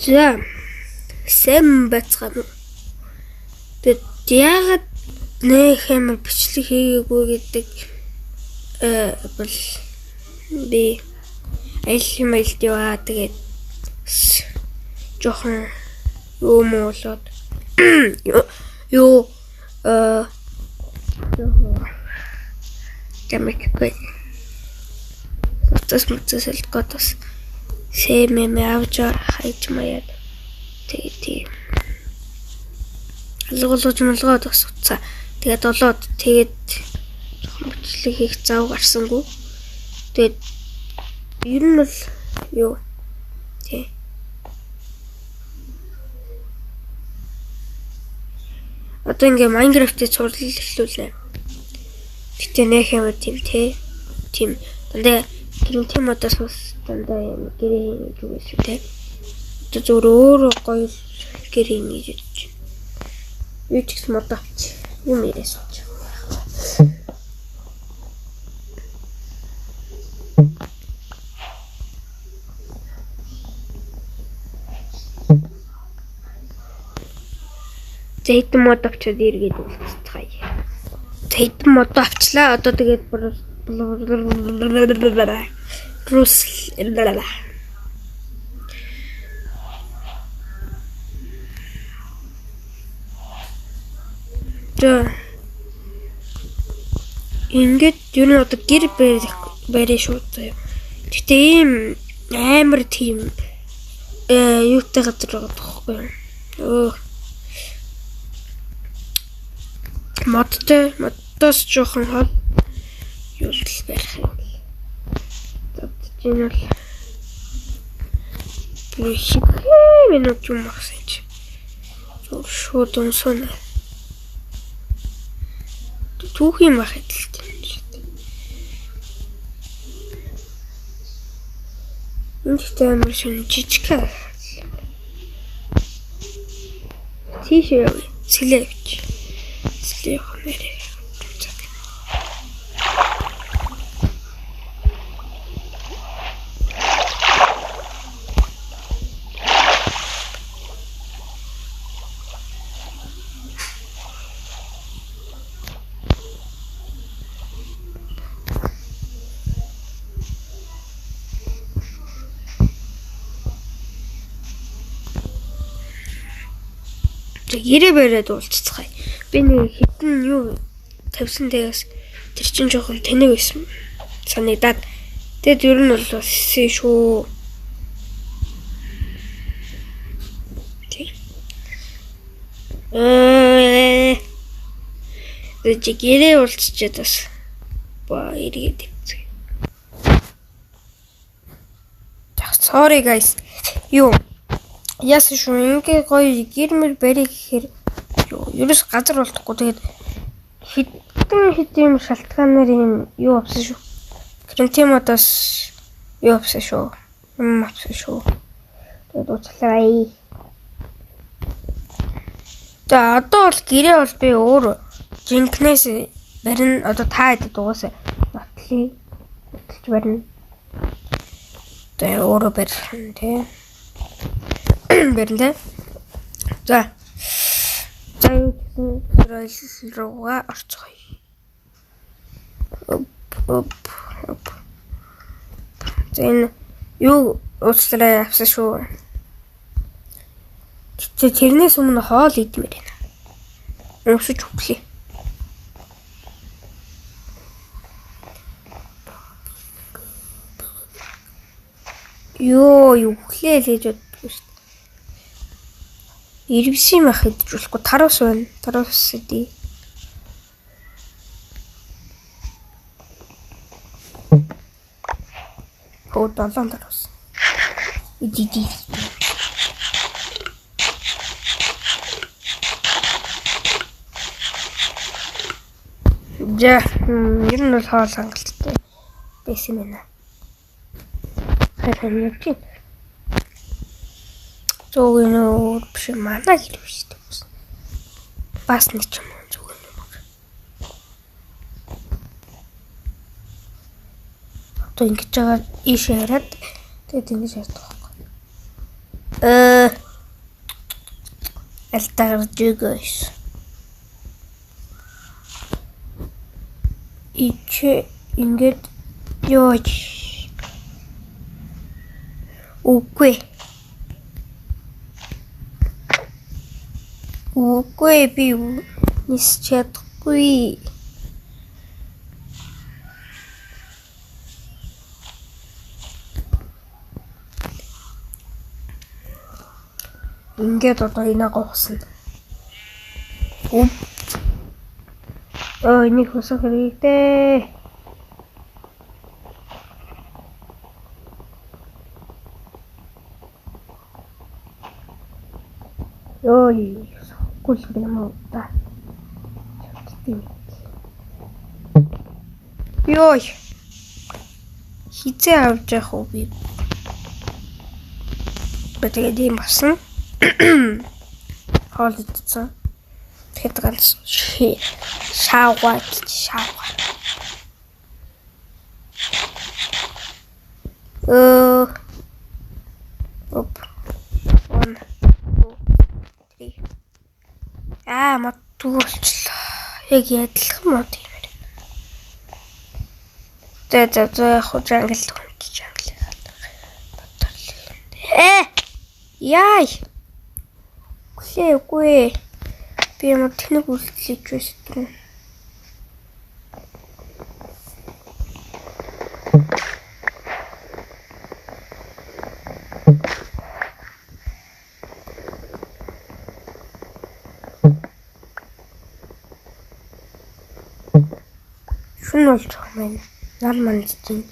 За. Сэм бацгаана. Тэгэд яагаад нэх амар бичлэг хийгээгүй гэдэг бол би айлмайлт яваа тэгээд жохон юу болоод юу Ямайкгүй. Мөцөс элткотос. Сэмэ авч хайж маяад. Тэгээд лгуулж тасцаа. Тэгээд болоод тэгээд жоохон бичлэг хийх зав гарсангүй. Тэгээд ер нь бол юу тий. Одоо ингээ Minecraft-ийг сурлал эхлүүлнэ. Гэтэ нэх юм тийм дандаа гэрэнтэй модоос бас дандаа юм гэрээ гэж үгээс тий. Одоо зөв өөр гоё гэрээ хийж байна. Юу ч гэсэн мод авч юм ярээс болж. Зэйт мод авчаад иргээд үлдчихъя. Зэйт мод авчлаа. Одоо тэгээд рус ингээд юу нэг одоо гэр барих шүү дээ. Гэтэ ийм амар тийм юутай газар байгаа тоххой. Модос жоохон хол юу л барих юм. Тэгээд бол минут юм ахсан чи. Шууд унсана. Түүх юм ахад л тийм шүү дээ. Энд амар шин жижиг. Тийшээ сэлээвч. Сэлээх нэрээ. Гэрээ бариад уулзцгаая. Би нэг хитэн юу тавьсан дээс тэр чинь жоохон тэнэг байсан. Санагдаад. Тэгэд ер нь бол бас шүү. Тэг. Гэрээ уулзчихэд бас эргээд хэвчээ. Sorry guys. Юу яасан шүү ингээ гоё гэрмэр барих гэхээр ерөөс газар болтохгүй тэгээд хитэн шалтгаанаар юм юу авсан шүү. Крентимодос юу авсан шүү. Авсан шүү. Тэгээд уучлаарай. За одоо бол гэрээ бол би өөр жинкнээс барина. Одоо та хэд дуусаа нотлыг нотлж барина. Тэгээд өөрөө барих тий. Бэрлээ. За. За юу гэсэн руугаа орцгоё. Оп. Зэн юу уучлаарай авсан шүү. Тэрнээс өмнө хоол идмээр байна. Уусаж өглөө. Юу өглөө л гэж боддог шүү. Ирвсэн мах идэж болохгүй тарус байна. Тарус идэ. Хөө 7 тарус. Идэ. За, ер нь бол хоол хангалттай байсан байна. Харин яг тийм. Зөөгөн өөр биш манай гэр биш дээ. Бас нэг юм зөөгөн юм. Одоо ингэж байгаа ийш яриад тэгээд ингэж ярьдаг байхгүй. алдаа гарч өгөөс. Ичээ ингээд ёож. Үгүй. Үгүй би нисч чадахгүй. Ингээд одоо инаа гоохсон. Энийг хосох хэрэгтэй. Гүйлгэн юм уу та. Ёй. Хизээ авч явах уу би. Тэгээд юм басан. Хоол идсэн. Тэгэхэд ганц шааваа. Оп. 1 2 3. Матуулчлаа. Яг ядлах мод юм. За хожангал хүнч жангал. Яй. Үгүй. Би ямар тэнэг үлдлэж байсан. Шүн болж байгаа юм. Нар мандтын.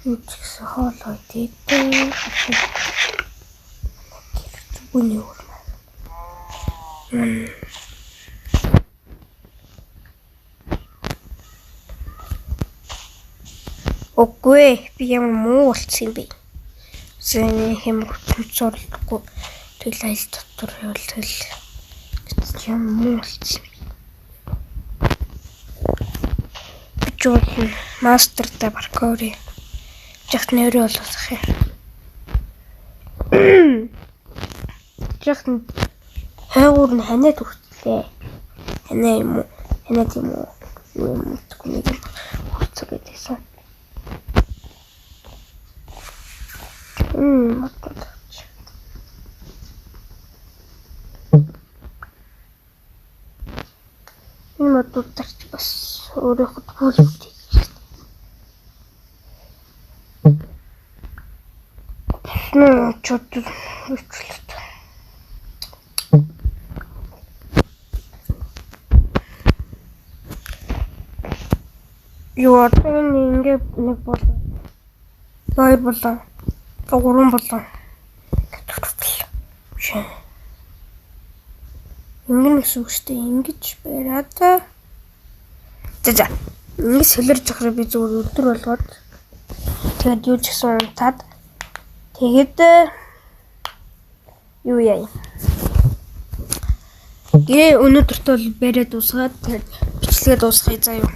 Үчигс хоолой дээдээ. Үний өөр. Үгүй би ямар муу болчихсон юм бэ? Зэний хэмэр хөтөлцөрлөхгүй тэгэл айл дотор явуултал ямар муу болчихсон юм. Жуулын мастертай паркури жахт нэрээ болгох юм. Жахт хаагуур нь ханаад хүртлээ. Ханаа юм уу? Ханаа тийм үү? Юу юм тэггүй нэг хуцаг гэдээсэн. Матч. Энэ матч бас өөрөөхд бүлэгтэй. Чот үчлээ. Юу ингэ нэг бол 2 болоо. 3 болоо. Ингэж үстэй ингэж бариад. За. Ингэ солирч ахраа би зүгээр өдөр болгоод тэгээд юу ч гэсэн унтаад тэгээд юу яа. Өнөөдөрт бол бариад дуусгаад тэгээд бичлэгээ дуусгая заа юу.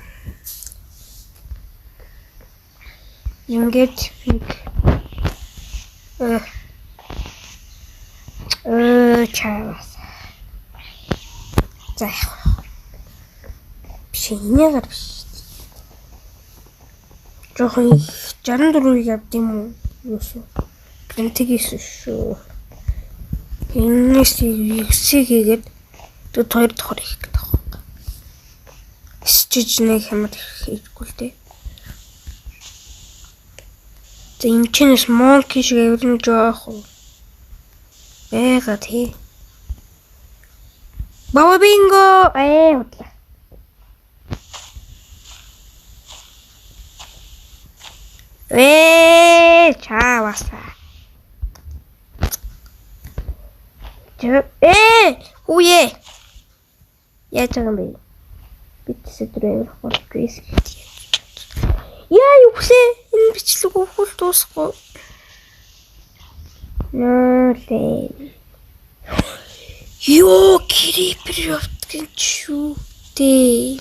Ингээд нэг чавас. За. Шинээр биш. Жохон 64-ийг авд юм уу? Юусоо. Тэгээс шүү. Энэс ихсэг хийгээд тэр 2 дахь их гэдэг байна. Стич нэг хэмэд хийхгүй л дээ. За энэ чинээс монки шиг эвлэн жоох уу. Эга тий. Баба бинго. Хутлаа. Чаваса. Хуе. Яа чам бэ? Битсэ дрээр холгээс. Яа юу вэ? Энэ бичлэг өвхөл дуусахгүй. Нөлээ. Ёо крипер явтгин чүү дээ.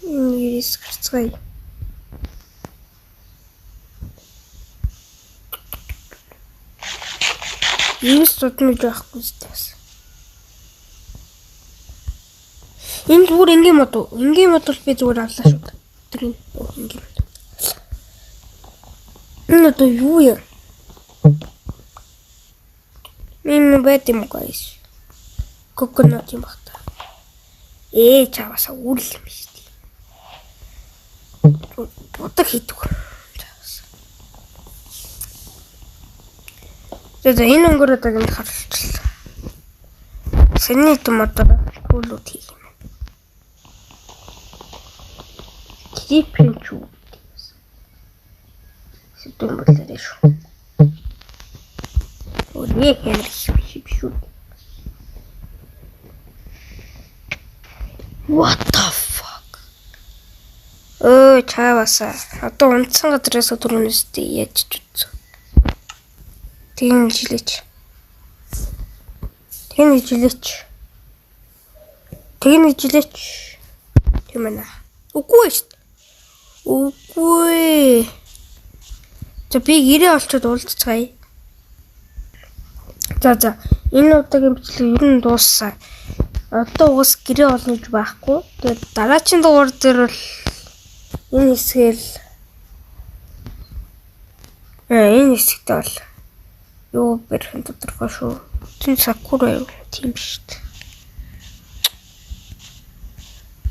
Инглиш гарцгаая. Ийм судмж байхгүй зүгээс. Энэ зүгээр ингийн мод уу? Ингийн мод бол би зүгээр авлаа шүү. Тэр ингийн мод. Энэ одоо юу яа? Минь бэт юм гайс. Coconut юм багта. Чаваса үл юм шүү дээ. Утга хийдэг. Тэгээд энэ өнгөрөөд энэ харалчлаа. Сэний томатор пүүлүүд хийх юм. Кипринчүү. Сэтэн болоо шүү. Өний хэмшиг. What the fuck? Чаваса. Одоо унтсан газраас түрүүнээс яаж ч утсан. Тэгнэ жилээч. Тийм ээ. Үгүй шүү дээ. Үгүй. За би гэрээ олчод уулзцгаая. За. Энэ удаагийн бичлэг ер нь дууссан. Одоо уус гэрээ олно гэж байхгүй. Тэгээд дараагийн дугаар дээр бол энэ хэсгээл энэ хэсэгт бол юу бэрх нь тодорхой шүү. Тин сакура юу тийм шүү дээ.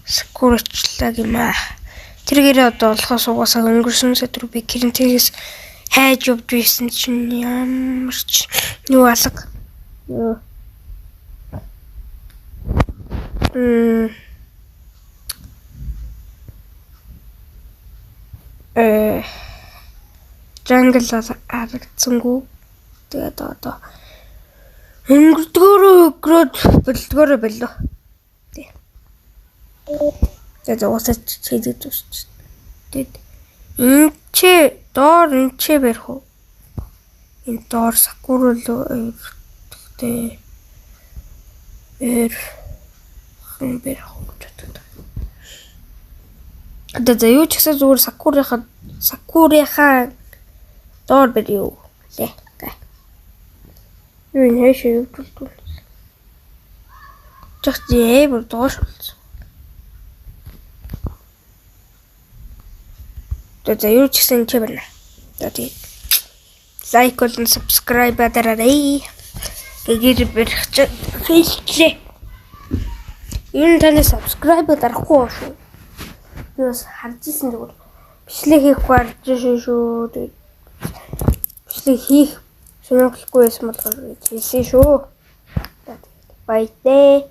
Сакурачлаг юм аа. Тэргээр одоо болохоос угаасаа өнгөрсөн сар би карантинээс хайж явж байсан чинь ямар ч юу алга. Жангл харагдсангүй. Тэгээд одоо өнгөрдгөөрөө болоо. Тий. Тэгээд уусаж хийдэг шүү. Тэгээд доор барих уу? Энэ доор сакура л тэ барих уу гэдэг. Одоо юу ч гэсэн зүгээр сакурынхаа доор бариу. Лээ. Юу нэшээ юу тул. Чагтээ бүр доош болсон. Тэгээд юу ч гэсэн чивэрнэ. Тэгээд лайк болон subscribe дараарай. Тэгээд хэллээ. Энэ таны subscribe дарахгүй шүү. Би бас харж исэн зүгээр. Бичлэг хийх гарч шүү. Бичлэг хийх сонирхолтой байсан болохоор хэлсэн шүү. Баяртай.